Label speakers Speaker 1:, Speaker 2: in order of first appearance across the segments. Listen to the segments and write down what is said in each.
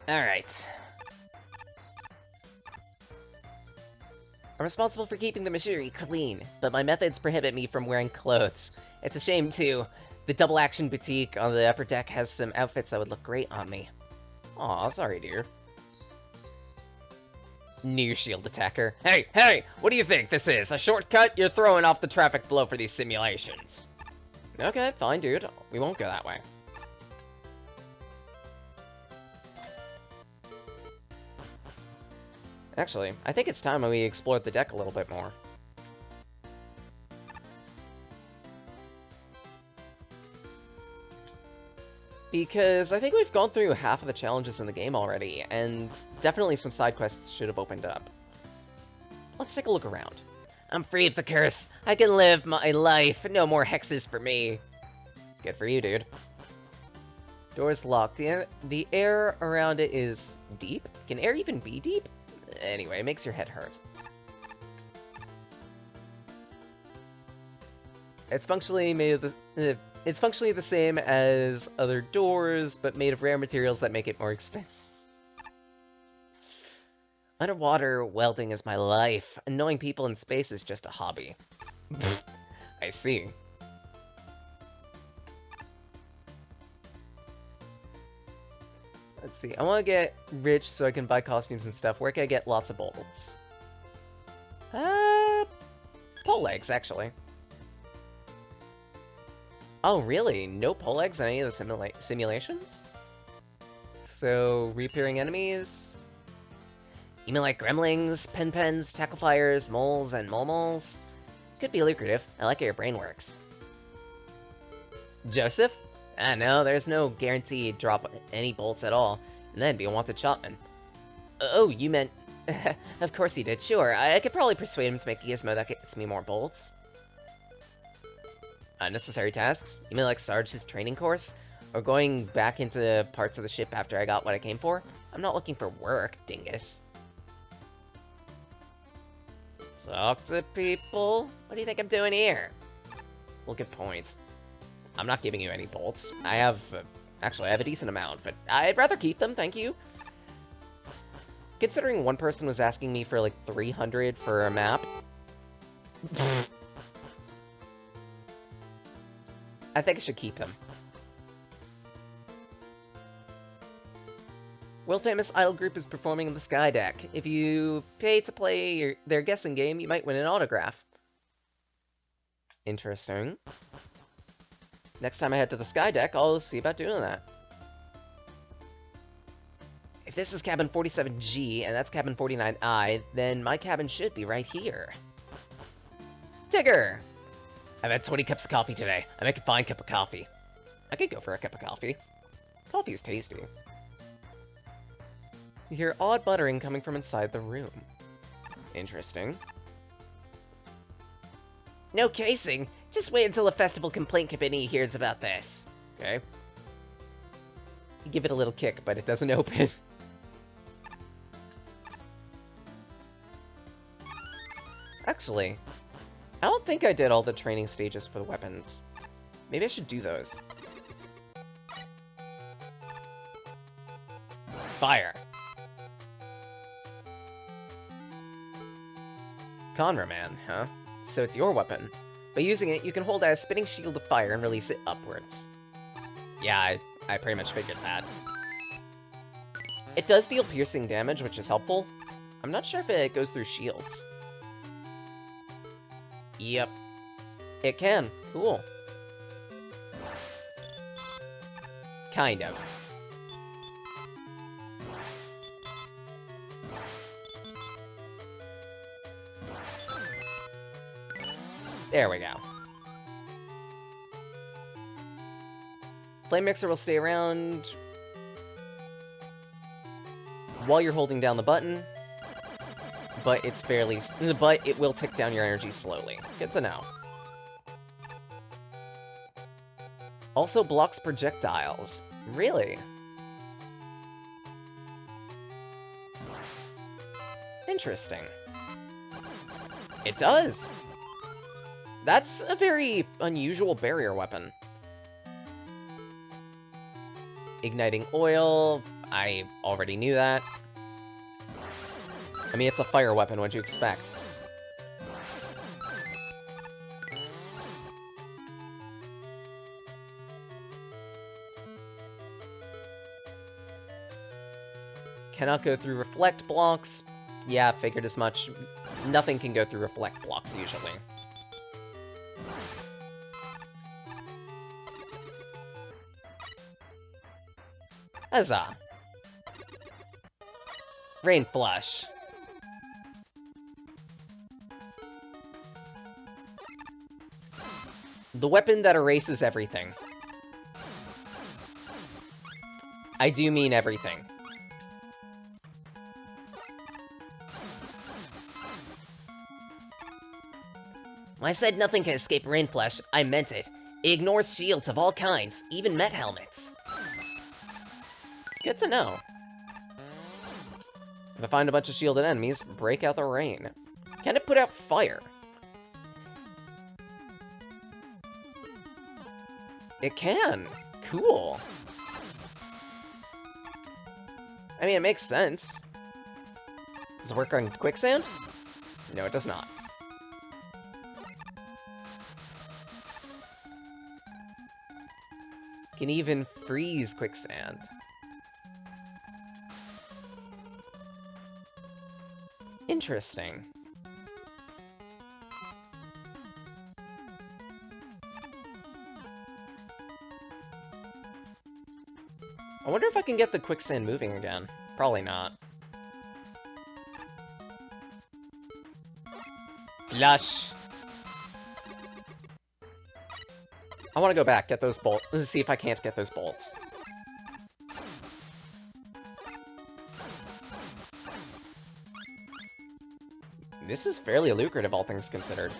Speaker 1: Alright. I'm responsible for keeping the machinery clean, but my methods prohibit me from wearing clothes. It's a shame, too. The double action boutique on the upper deck has some outfits that would look great on me. Aw, sorry, dear. New shield attacker. Hey, hey! What do you think this is? A shortcut? You're throwing off the traffic flow for these simulations. Okay, fine, dude. We won't go that way. Actually, I think it's time we explored the deck a little bit more. Because I think we've gone through half of the challenges in the game already, and definitely some side quests should have opened up. Let's take a look around. I'm free of the curse. I can live my life. No more hexes for me. Good for you, dude. Door's locked. The air around it is deep? Can air even be deep? Anyway, it makes your head hurt. It's functionally made of the... It's functionally the same as other doors, but made of rare materials that make it more expensive. Underwater welding is my life. Annoying people in space is just a hobby. I see. Let's see. I want to get rich so I can buy costumes and stuff. Where can I get lots of bolts? Pole legs, actually. Oh, really? No pole legs on any of the simulations? So, reappearing enemies? You mean like gremlings, pen-pens, tackle flyers, moles, and moles? Could be lucrative. I like how your brain works. Joseph? Ah, no, there's no guaranteed drop any bolts at all, and then be a wanted shopman. Oh, you meant... Of course he did, sure. I could probably persuade him to make a gizmo that gets me more bolts. Unnecessary tasks? You mean like Sarge's training course? Or going back into parts of the ship after I got what I came for? I'm not looking for work, dingus. Talk to people? What do you think I'm doing here? Well, good point. I'm not giving you any bolts. I have... actually, I have a decent amount, but I'd rather keep them, thank you. Considering one person was asking me for like 300 for a map... I think I should keep them. World-famous idol group is performing in the Sky Deck. If you pay to play their guessing game, you might win an autograph. Interesting. Next time I head to the Sky Deck, I'll see about doing that. If this is cabin 47G, and that's cabin 49I, then my cabin should be right here. Tigger! I've had 20 cups of coffee today. I make a fine cup of coffee. I could go for a cup of coffee. Coffee is tasty. You hear odd muttering coming from inside the room. Interesting. No casing! Just wait until the festival complaint committee hears about this. Okay. You give it a little kick, but it doesn't open. Actually, I don't think I did all the training stages for the weapons. Maybe I should do those. Fire! Conra Man, huh? So it's your weapon. By using it, you can hold out a spinning shield of fire and release it upwards. Yeah, I pretty much figured that. It does deal piercing damage, which is helpful. I'm not sure if it goes through shields. Yep. It can. Cool. Kind of. There we go. Flame Mixer will stay around while you're holding down the button, but it will tick down your energy slowly. Good to know. Also blocks projectiles. Really? Interesting. It does! That's a very unusual barrier weapon. Igniting oil. I already knew that. I mean, it's a fire weapon, what'd you expect? Cannot go through reflect blocks. Yeah, figured as much. Nothing can go through reflect blocks, usually. Huzzah! Rain Flush. The weapon that erases everything. I do mean everything. When I said nothing can escape Rain Flush, I meant it. It ignores shields of all kinds, even Met helmets. Good to know. If I find a bunch of shielded enemies, break out the rain. Can it put out fire? It can. Cool. I mean, it makes sense. Does it work on quicksand? No, it does not. Can even freeze quicksand. Interesting. I wonder if I can get the quicksand moving again. Probably not. Flush! I want to go back, get those bolts. Let's see if I can't get those bolts. This is fairly lucrative, all things considered.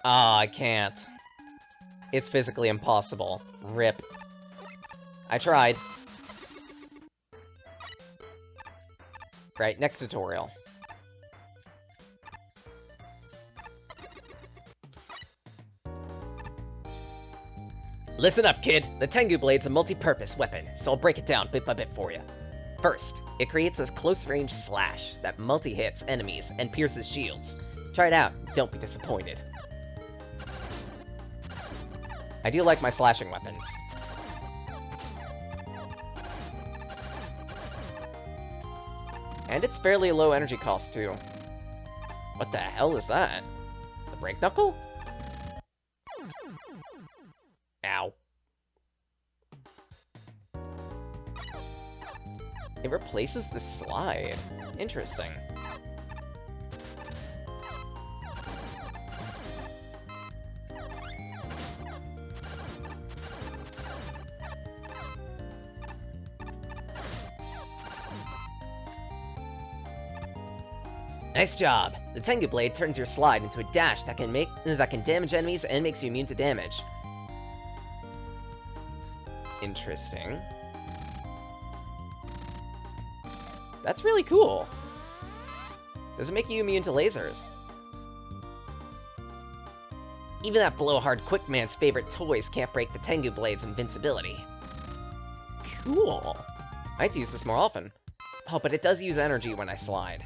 Speaker 1: Ah, I can't. It's physically impossible. RIP. I tried. Right, next tutorial. Listen up, kid! The Tengu Blade's a multi-purpose weapon, so I'll break it down bit by bit for you. First, it creates a close-range slash that multi-hits enemies and pierces shields. Try it out, don't be disappointed. I do like my slashing weapons. And it's fairly low energy cost, too. What the hell is that? The break knuckle? Ow. It replaces the slide. Interesting. Nice job! The Tengu Blade turns your slide into a dash that can damage enemies and makes you immune to damage. Interesting. That's really cool. Does it make you immune to lasers? Even that blowhard Quickman's favorite toys can't break the Tengu Blade's invincibility. Cool. I have to use this more often. Oh, but it does use energy when I slide.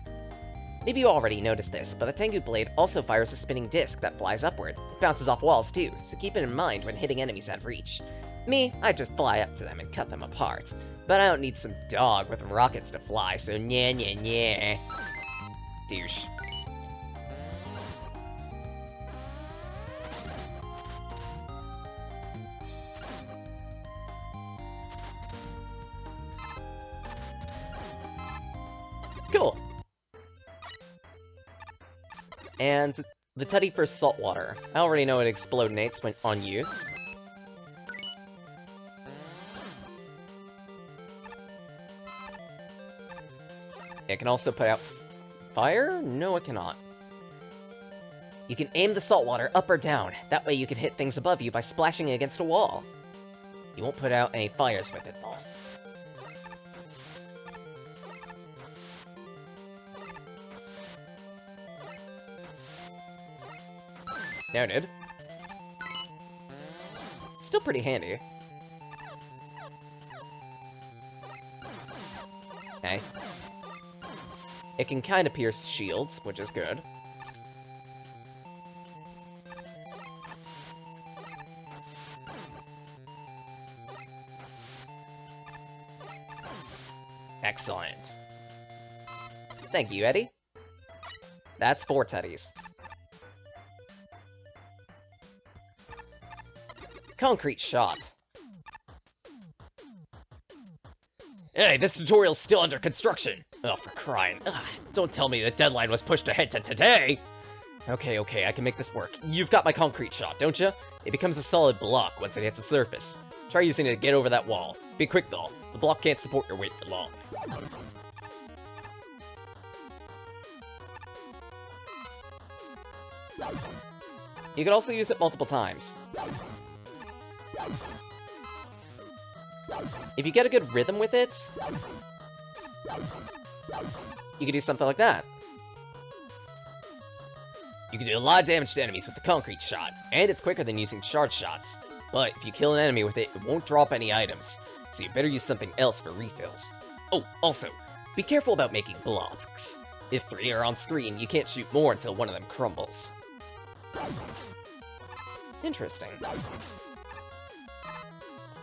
Speaker 1: Maybe you already noticed this, but the Tengu Blade also fires a spinning disc that flies upward. It bounces off walls too, so keep it in mind when hitting enemies at reach. Me, I just fly up to them and cut them apart. But I don't need some dog with rockets to fly, so nyeh nyeh nyeh. Douche. Cool. And the Tutty for saltwater. I already know it explodonates when on use. It can also put out fire? No, it cannot. You can aim the saltwater up or down. That way you can hit things above you by splashing against a wall. You won't put out any fires with it, though. Noted. Still pretty handy. Okay. It can kind of pierce shields, which is good. Excellent. Thank you, Eddie. That's 4 Tutties. Concrete shot. Hey, this tutorial's still under construction! Oh, for crying. Ugh, don't tell me the deadline was pushed ahead to today! Okay, okay, I can make this work. You've got my concrete shot, don't you? It becomes a solid block once it hits the surface. Try using it to get over that wall. Be quick, though. The block can't support your weight for long. You can also use it multiple times. If you get a good rhythm with it, you can do something like that. You can do a lot of damage to enemies with the concrete shot, and it's quicker than using charge shots. But if you kill an enemy with it, it won't drop any items, so you better use something else for refills. Oh, also, be careful about making blocks. If 3 are on screen, you can't shoot more until one of them crumbles. Interesting.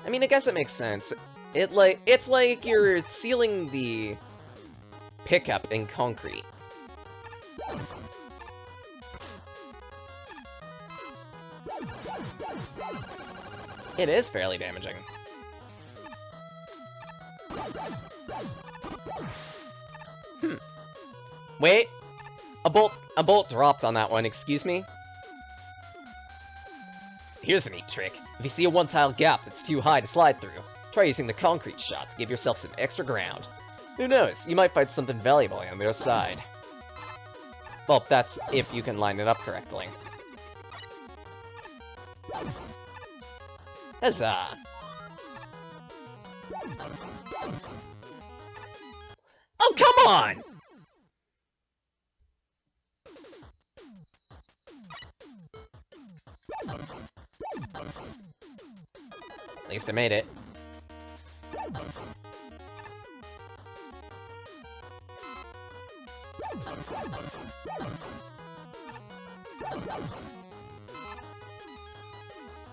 Speaker 1: I mean, I guess it makes sense. It's like you're sealing the pickup in concrete. It is fairly damaging. Wait! A bolt dropped on that one, excuse me? Here's a neat trick. If you see a one-tile gap that's too high to slide through, try using the concrete shot to give yourself some extra ground. Who knows, you might find something valuable on the other side. Well, that's if you can line it up correctly. Huzzah! Oh, come on! At least I made it.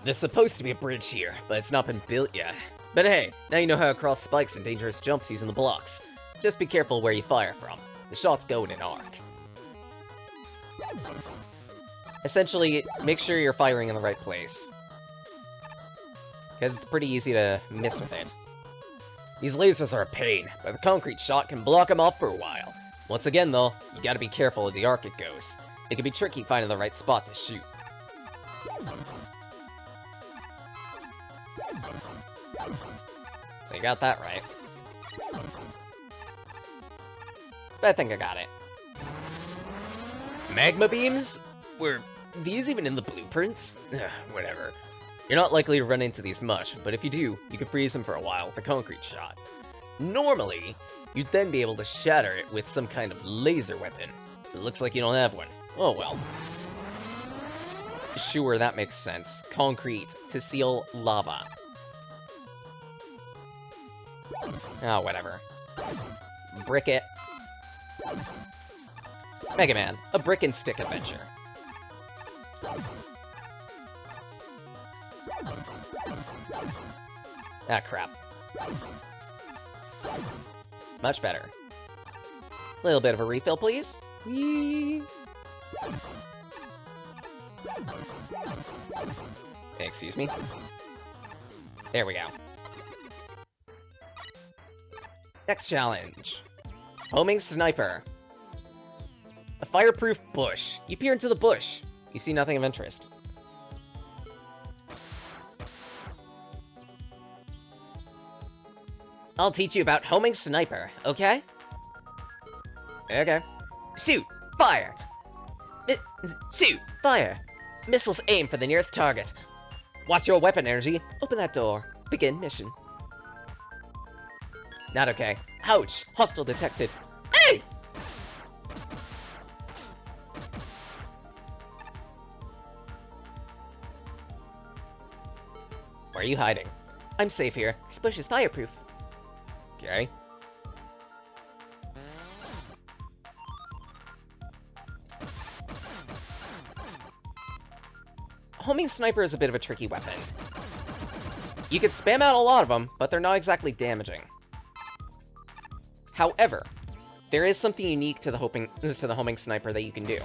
Speaker 1: There's supposed to be a bridge here, but it's not been built yet. But hey, now you know how to cross spikes and dangerous jumps using the blocks. Just be careful where you fire from. The shots go in an arc. Essentially, make sure you're firing in the right place, because it's pretty easy to miss with it. These lasers are a pain, but the concrete shot can block them off for a while. Once again, though, you gotta be careful of the arc it goes. It can be tricky finding the right spot to shoot. So you got that right. But I think I got it. Magma beams? Were these even in the blueprints? Ugh, whatever. You're not likely to run into these much, but if you do, you can freeze them for a while with a concrete shot. Normally, you'd then be able to shatter it with some kind of laser weapon. It looks like you don't have one. Oh well. Sure, that makes sense. Concrete to seal lava. Oh, whatever. Brick it. Mega Man, a brick and stick adventure. Ah, crap. Much better. A little bit of a refill, please. Whee! Excuse me. There we go. Next challenge. Homing Sniper. A fireproof bush. You peer into the bush. You see nothing of interest. I'll teach you about homing sniper, okay? Okay. Shoot! Fire! Shoot! Fire! Missiles aim for the nearest target. Watch your weapon energy. Open that door. Begin mission. Not okay. Ouch! Hostile detected. Hey! Where are you hiding? I'm safe here. This bush is fireproof. Okay. Homing sniper is a bit of a tricky weapon. You can spam out a lot of them, but they're not exactly damaging. However, there is something unique to the homing sniper that you can do.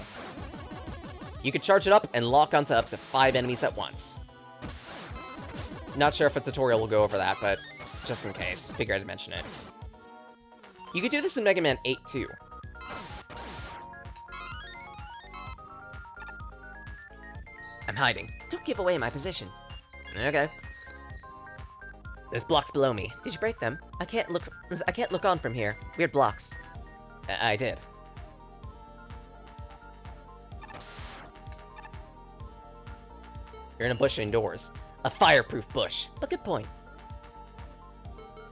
Speaker 1: You can charge it up and lock onto up to 5 enemies at once. Not sure if a tutorial will go over that, but just in case, figured I'd mention it. You could do this in Mega Man 8 too. I'm hiding. Don't give away my position. Okay. There's blocks below me. Did you break them? I can't look on from here. Weird blocks. I did. You're in a bush indoors. A fireproof bush. But good point.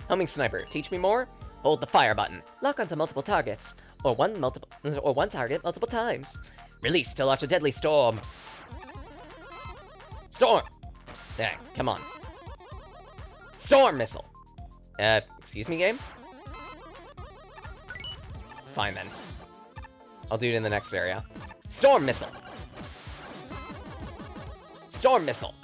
Speaker 1: Homing sniper, teach me more? Hold the fire button. Lock onto multiple targets. Or one target multiple times. Release to launch a deadly storm. Storm! Dang, come on. Storm missile! Excuse me, game? Fine then. I'll do it in the next area. Storm missile! Storm missile!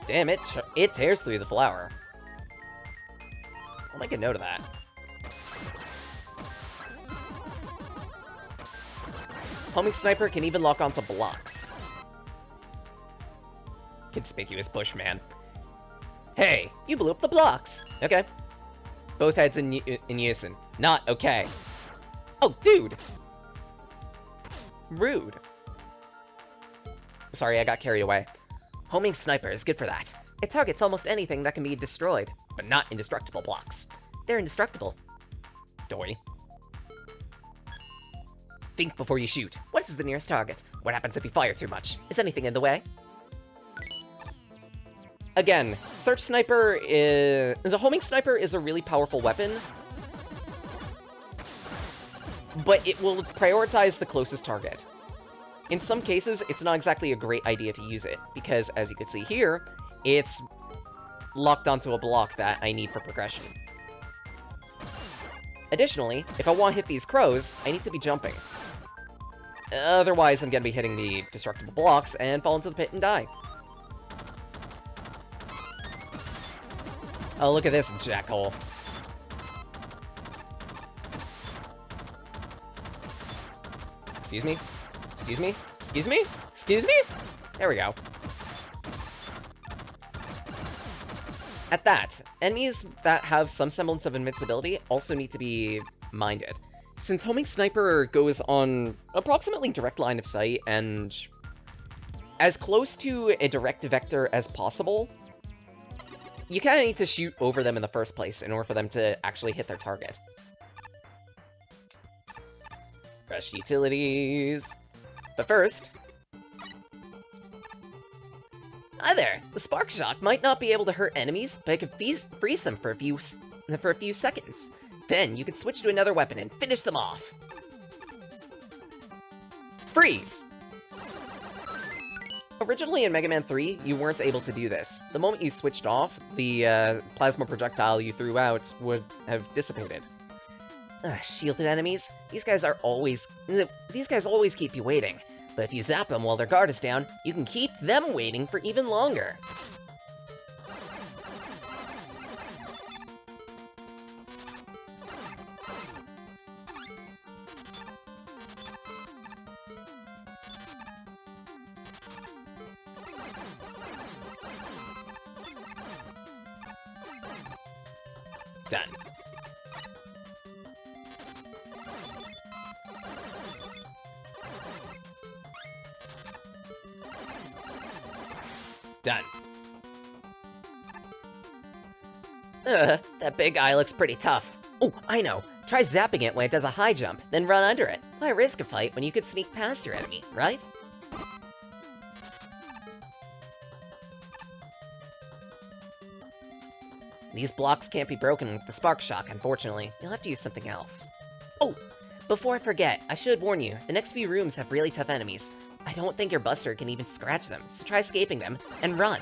Speaker 1: Damn it, it tears through the flower. I'll make a note of that. Homing sniper can even lock onto blocks. Conspicuous bushman. Hey, you blew up the blocks. Okay. Both heads in unison. Not okay. Oh, dude! Rude. Sorry, I got carried away. Homing sniper is good for that. It targets almost anything that can be destroyed, but not indestructible blocks. They're indestructible. Dory. Think before you shoot. What is the nearest target? What happens if you fire too much? Is anything in the way? Again, search sniper is... a homing sniper is a really powerful weapon, but it will prioritize the closest target. In some cases, it's not exactly a great idea to use it, because as you can see here, it's locked onto a block that I need for progression. Additionally, if I want to hit these crows, I need to be jumping. Otherwise, I'm going to be hitting the destructible blocks and fall into the pit and die. Oh, look at this jackhole. Excuse me? Excuse me? Excuse me? Excuse me? There we go. At that, enemies that have some semblance of invincibility also need to be minded. Since homing sniper goes on approximately direct line of sight and as close to a direct vector as possible, you kind of need to shoot over them in the first place in order for them to actually hit their target. Fresh utilities. But first... Hi there! The Spark Shock might not be able to hurt enemies, but it can freeze them for a few seconds. Then you can switch to another weapon and finish them off. Freeze! Originally in Mega Man 3, you weren't able to do this. The moment you switched off, the plasma projectile you threw out would have dissipated. Shielded enemies? These guys always keep you waiting. But if you zap them while their guard is down, you can keep them waiting for even longer. Done. Done. That big eye looks pretty tough. Oh, I know. Try zapping it when it does a high jump, then run under it. Why risk a fight when you could sneak past your enemy, right? These blocks can't be broken with the spark shock, unfortunately. You'll have to use something else. Oh! Before I forget, I should warn you, the next few rooms have really tough enemies. I don't think your Buster can even scratch them, so try escaping them, and run!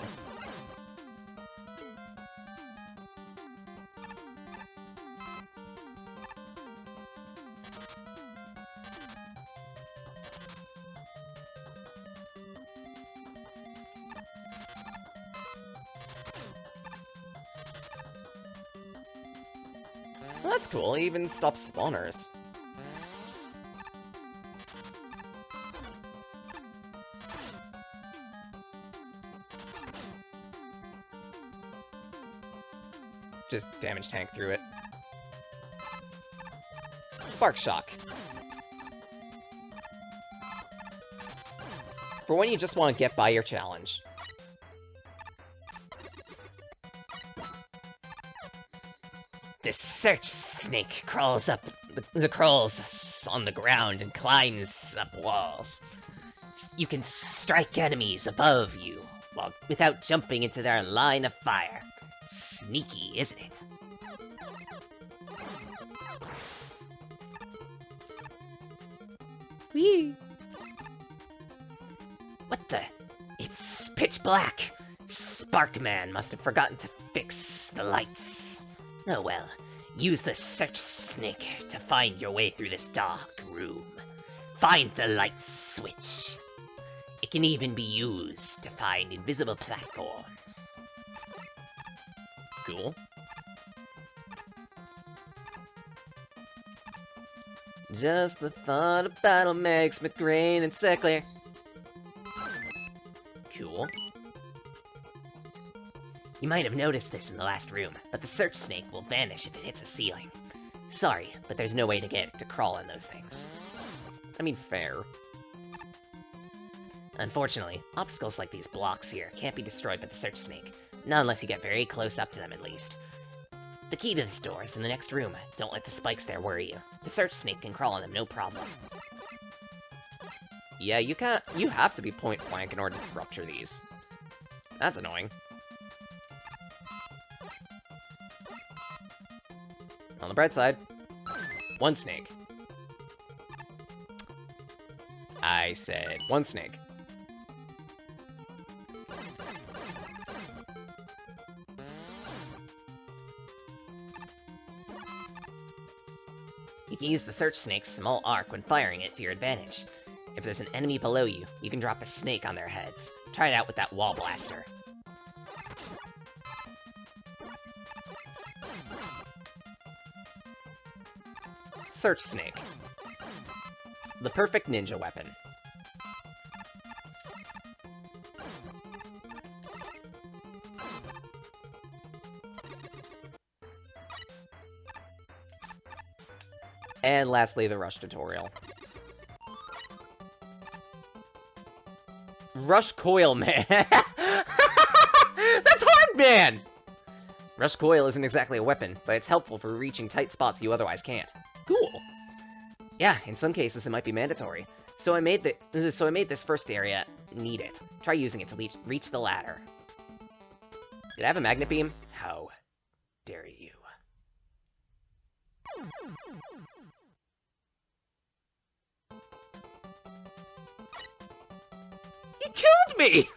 Speaker 1: Well, that's cool, it even stops spawners. Just damage tank through it. Spark Shock. For when you just want to get by your challenge. The search snake crawls on the ground and climbs up walls. You can strike enemies above you without jumping into their line of fire. Sneaky, isn't it? Whee! What the? It's pitch black! Sparkman must have forgotten to fix the lights. Oh well, use the search snake to find your way through this dark room. Find the light switch. It can even be used to find invisible platforms. Cool. Just the thought of battle makes me green and sickly. Cool. You might have noticed this in the last room, but the search snake will vanish if it hits a ceiling. Sorry, but there's no way to get it to crawl on those things. I mean, fair. Unfortunately, obstacles like these blocks here can't be destroyed by the search snake. Not unless you get very close up to them, at least. The key to this door is in the next room. Don't let the spikes there worry you. The search snake can crawl on them, no problem. Yeah, you have to be point blank in order to rupture these. That's annoying. On the bright side, one snake. I said one snake. You can use the search snake's small arc when firing it to your advantage. If there's an enemy below you, you can drop a snake on their heads. Try it out with that wall blaster. Search snake. The perfect ninja weapon. And lastly, the rush tutorial. Rush coil, man! That's hard, man! Rush coil isn't exactly a weapon, but it's helpful for reaching tight spots you otherwise can't. Cool! Yeah, in some cases it might be mandatory. So I made this first area need it. Try using it to reach the ladder. Did I have a magnet beam? How dare you? He killed me!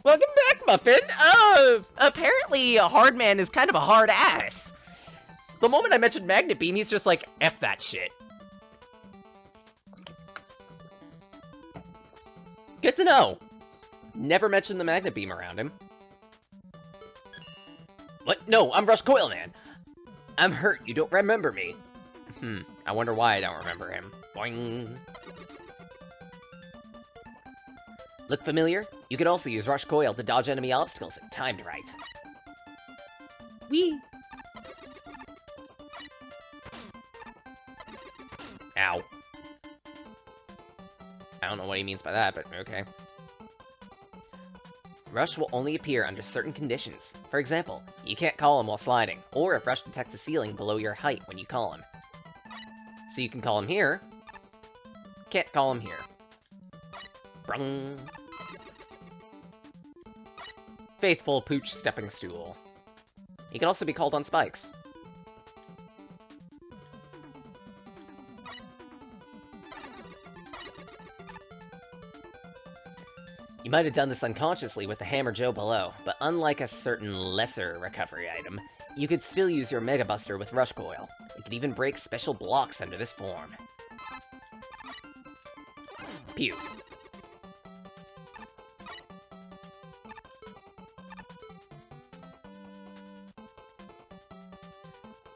Speaker 1: Welcome back, Muffin! Apparently Hardman is kind of a hard ass. The moment I mentioned Magnet Beam, he's just like, F that shit. Good to know. Never mentioned the Magnet Beam around him. What? No, I'm Rush Coil Man. I'm hurt, you don't remember me. I wonder why I don't remember him. Boing. Look familiar? You could also use Rush Coil to dodge enemy obstacles if timed right. Whee! Ow. I don't know what he means by that, but okay. Rush will only appear under certain conditions. For example, you can't call him while sliding, or if Rush detects a ceiling below your height when you call him. So you can call him here. Can't call him here. Brung. faithful Pooch stepping stool. He can also be called on spikes. You might have done this unconsciously with the Hammer Joe below, but unlike a certain lesser recovery item, you could still use your Mega Buster with Rush Coil. You could even break special blocks under this form. Pew.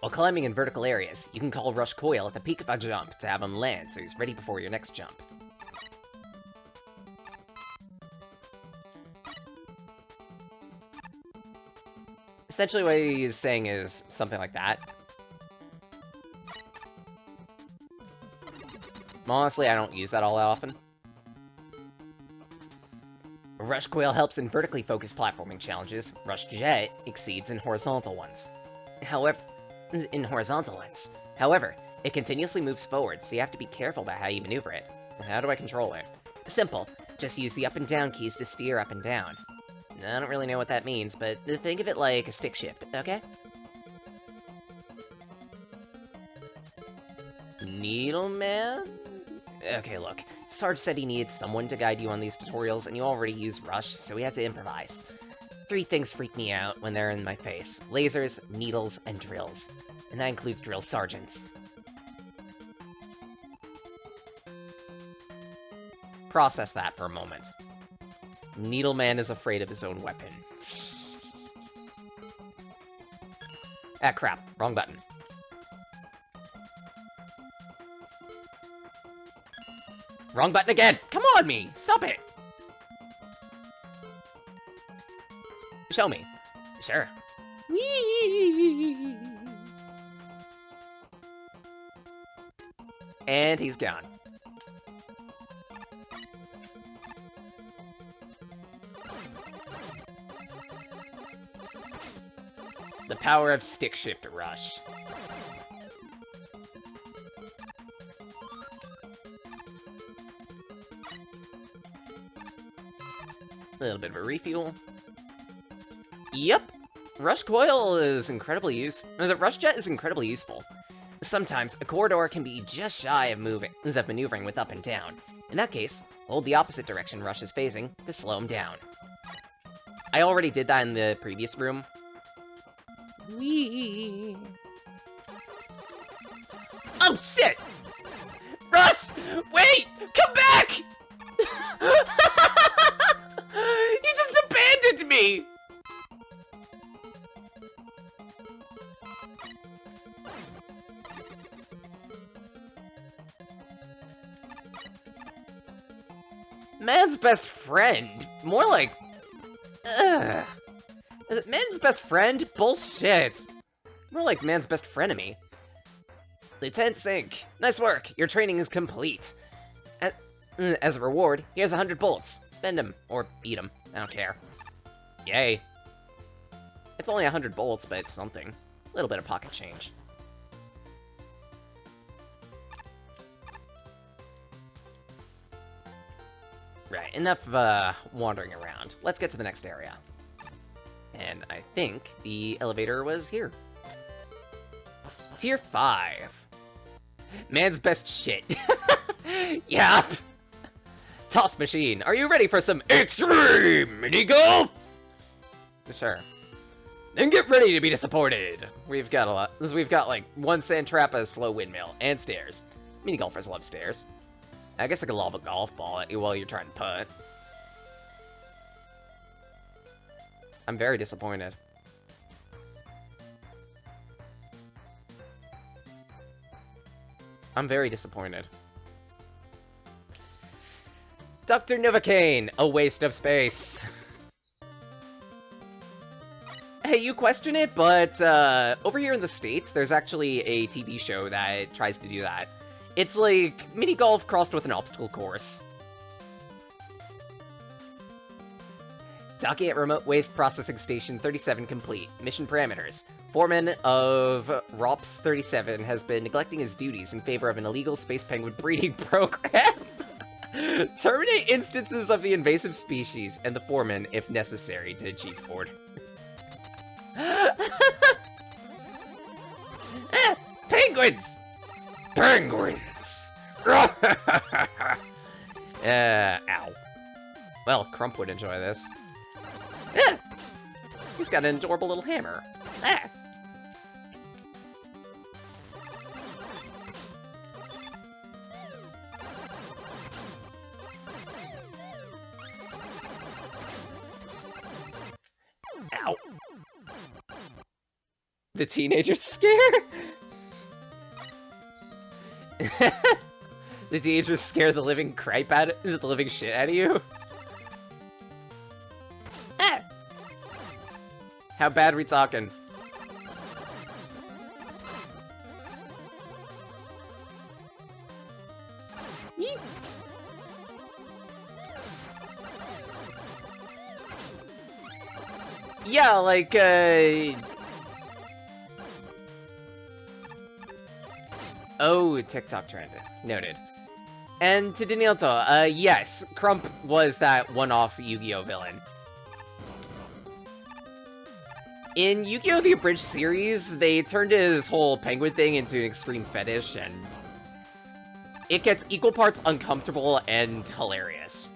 Speaker 1: While climbing in vertical areas, you can call Rush Coil at the peak of a jump to have him land so he's ready before your next jump. Essentially what he's saying is something like that. Honestly, I don't use that all that often. Rush Coil helps in vertically focused platforming challenges. Rush Jet exceeds in horizontal ones. However, it continuously moves forward, so you have to be careful about how you maneuver it. How do I control it? Simple. Just use the up and down keys to steer up and down. I don't really know what that means, but think of it like a stick shift, okay? Needleman? Okay, look. Sarge said he needed someone to guide you on these tutorials, and you already use Rush, so we had to improvise. 3 things freak me out when they're in my face. Lasers, needles, and drills. And that includes drill sergeants. Process that for a moment. Needleman is afraid of his own weapon. Ah, crap. Wrong button. Wrong button again! Come on, me! Stop it! Show me. Sure. Whee! And he's gone. The power of stick shift rush. A little bit of a refuel. Yep. Rush Coil is incredibly useful. The Rush Jet is incredibly useful. Sometimes a corridor can be just shy of maneuvering with up and down. In that case, hold the opposite direction Rush is facing to slow him down. I already did that in the previous room. Whee! Oh shit! Russ! Wait! Come back! He just abandoned me! Man's best friend? More like... Ugh. Is it man's best friend? Bullshit! More like man's best frenemy. Lieutenant Sync, nice work! Your training is complete. As a reward, here's 100 bullets. Spend them, or eat them. I don't care. Yay. It's only 100 bullets, but it's something. A little bit of pocket change. Right, enough wandering around. Let's get to the next area. And I think the elevator was here. Tier 5. Man's best shit. Yup! Toss machine, are you ready for some extreme mini-golf? Sure. Then get ready to be disappointed. We've got a lot. We've got like one sand trap, a slow windmill, and stairs. Mini-golfers love stairs. I guess I could lob a golf ball at you while you're trying to putt. I'm very disappointed. I'm very disappointed. Dr. Novakaine, a waste of space. Hey, you question it, but over here in the States, there's actually a TV show that tries to do that. It's like mini golf crossed with an obstacle course. Docking at Remote Waste Processing Station 37 complete. Mission parameters. Foreman of ROPS 37 has been neglecting his duties in favor of an illegal space penguin breeding program. Terminate instances of the invasive species and the foreman if necessary to achieve order. Penguins! Penguins! Ow. Well, Crump would enjoy this. He's got an adorable little hammer. Ow. The teenager scare? The teenagers scare the living crap out of— is it the living shit out of you? How bad are we talking? Yeet. Yeah, like, oh, TikTok trend. Noted. And to Danielto, yes, Crump was that one-off Yu-Gi-Oh! Villain. In Yu-Gi-Oh! The Abridged series, they turned his whole penguin thing into an extreme fetish, and it gets equal parts uncomfortable and hilarious.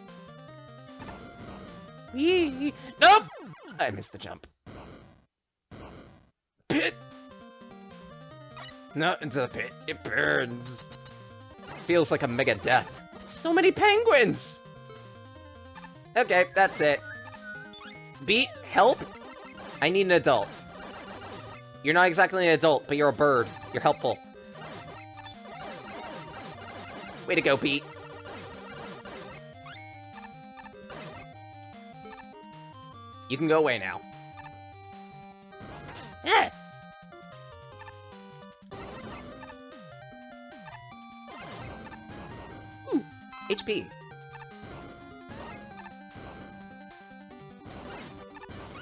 Speaker 1: Whee! Nope! I missed the jump. Pit! Not into the pit. It burns. Feels like a mega death. So many penguins! Okay, that's it. Beat, help? I need an adult. You're not exactly an adult, but you're a bird. You're helpful. Way to go, Pete. You can go away now. Eh! Ooh, HP.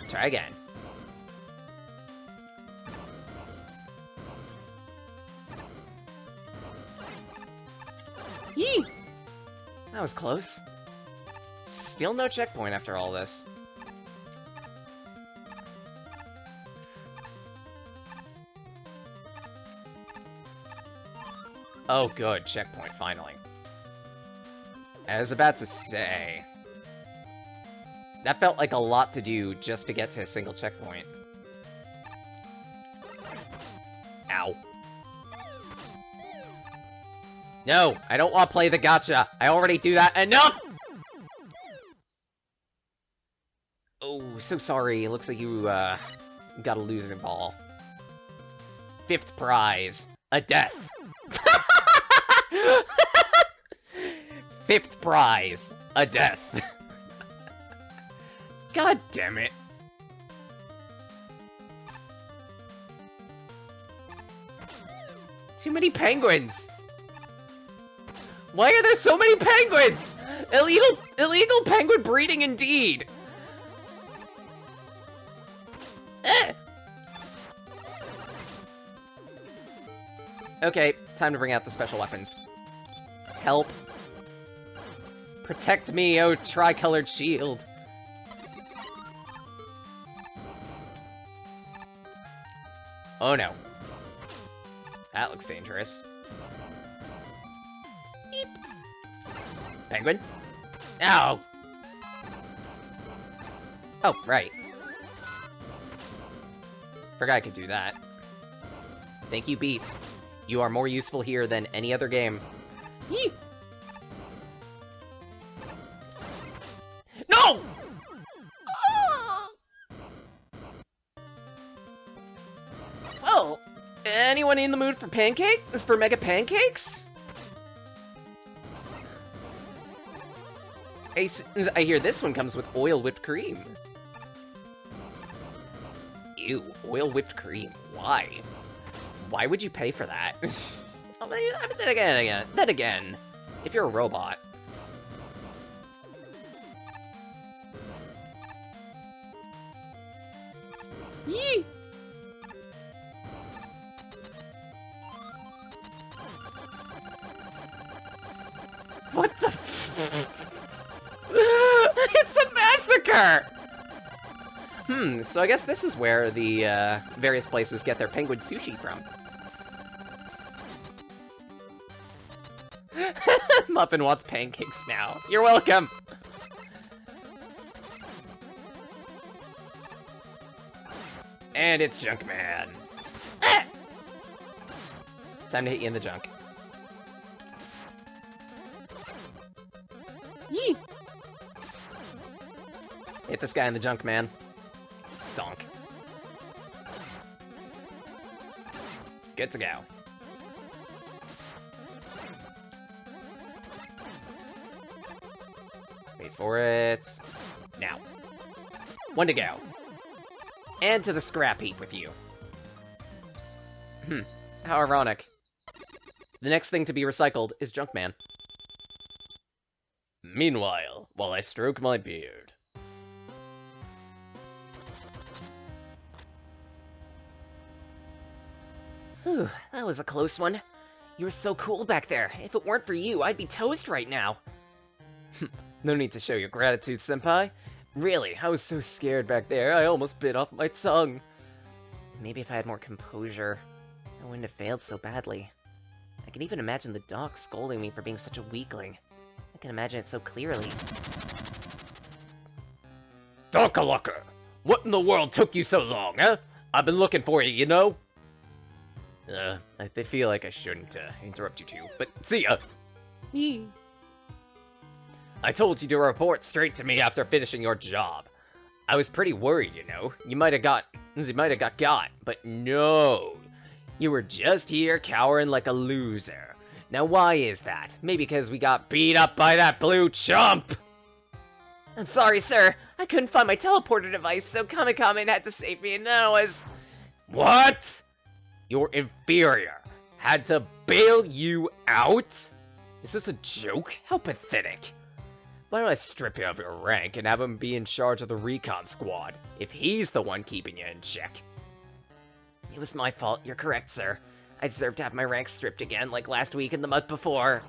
Speaker 1: Try again. Yee! That was close. Still no checkpoint after all this. Oh good, checkpoint, finally. I was about to say... that felt like a lot to do just to get to a single checkpoint. Ow. No, I don't want to play the gacha. I already do that enough! Oh, so sorry. It looks like you, got a losing ball. 5th prize. A death. 5th prize. A death. God damn it. Too many penguins. Why are there so many penguins? Illegal penguin breeding indeed. Okay, time to bring out the special weapons. Help. Protect me, oh tricolored shield. Oh no. That looks dangerous. Eep. Penguin? Ow! Oh, right. Forgot I could do that. Thank you, Beats. You are more useful here than any other game. Yee! No! Well, anyone in the mood for pancakes? For mega pancakes? I hear this one comes with oil whipped cream. Ew, oil whipped cream. Why? Why would you pay for that? I mean, then again, if you're a robot. Yee! What the f— It's a massacre! So I guess this is where the various places get their penguin sushi from. Muffin wants pancakes now. You're welcome! And it's Junkman. Ah! Time to hit you in the junk. Yee! Hit this guy in the junk, man. Donk. Good to go. Wait for it. Now. One to go. And to the scrap heap with you. How ironic. The next thing to be recycled is Junkman. Meanwhile, while I stroke my beard. Whew, that was a close one. You were so cool back there. If it weren't for you, I'd be toast right now. No need to show your gratitude, senpai. Really, I was so scared back there, I almost bit off my tongue. Maybe if I had more composure, I wouldn't have failed so badly. I can even imagine the doc scolding me for being such a weakling. I can imagine it so clearly. Dokalaka! What in the world took you so long, huh? I've been looking for you, you know? I feel like I shouldn't interrupt you two, but see ya! I told you to report straight to me after finishing your job. I was pretty worried, you know. You might have got got, but no. You were just here cowering like a loser. Now why is that? Maybe because we got beat up by that blue chump! I'm sorry, sir. I couldn't find my teleporter device, so Kamikamen had to save me, and then I was... What? Your inferior had to bail you out? Is this a joke? How pathetic. Why don't I strip you of your rank and have him be in charge of the recon squad, if he's the one keeping you in check? It was my fault, you're correct, sir. I deserve to have my rank stripped again, like last week and the month before.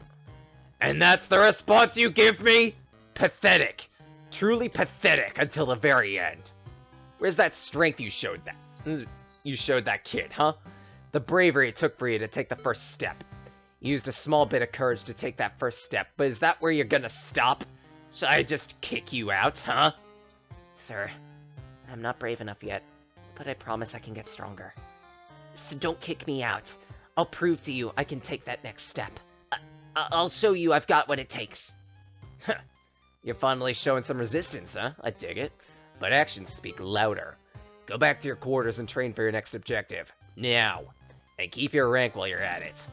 Speaker 1: And that's the response you give me? Pathetic. Truly pathetic until the very end. Where's that strength you showed that kid, huh? The bravery it took for you to take the first step. You used a small bit of courage to take that first step, but is that where you're gonna stop? Should I just kick you out, huh? Sir, I'm not brave enough yet, but I promise I can get stronger. So don't kick me out. I'll prove to you I can take that next step. I'll show you I've got what it takes. You're finally showing some resistance, huh? I dig it. But actions speak louder. Go back to your quarters and train for your next objective. Now. And keep your rank while you're at it.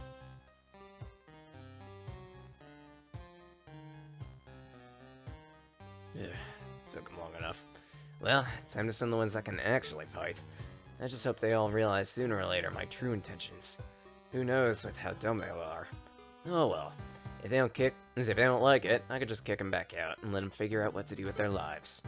Speaker 1: Took them long enough. Well, time to send the ones that can actually fight. I just hope they all realize sooner or later my true intentions. Who knows with how dumb they are. Oh well. If they don't like it, I could just kick them back out and let them figure out what to do with their lives.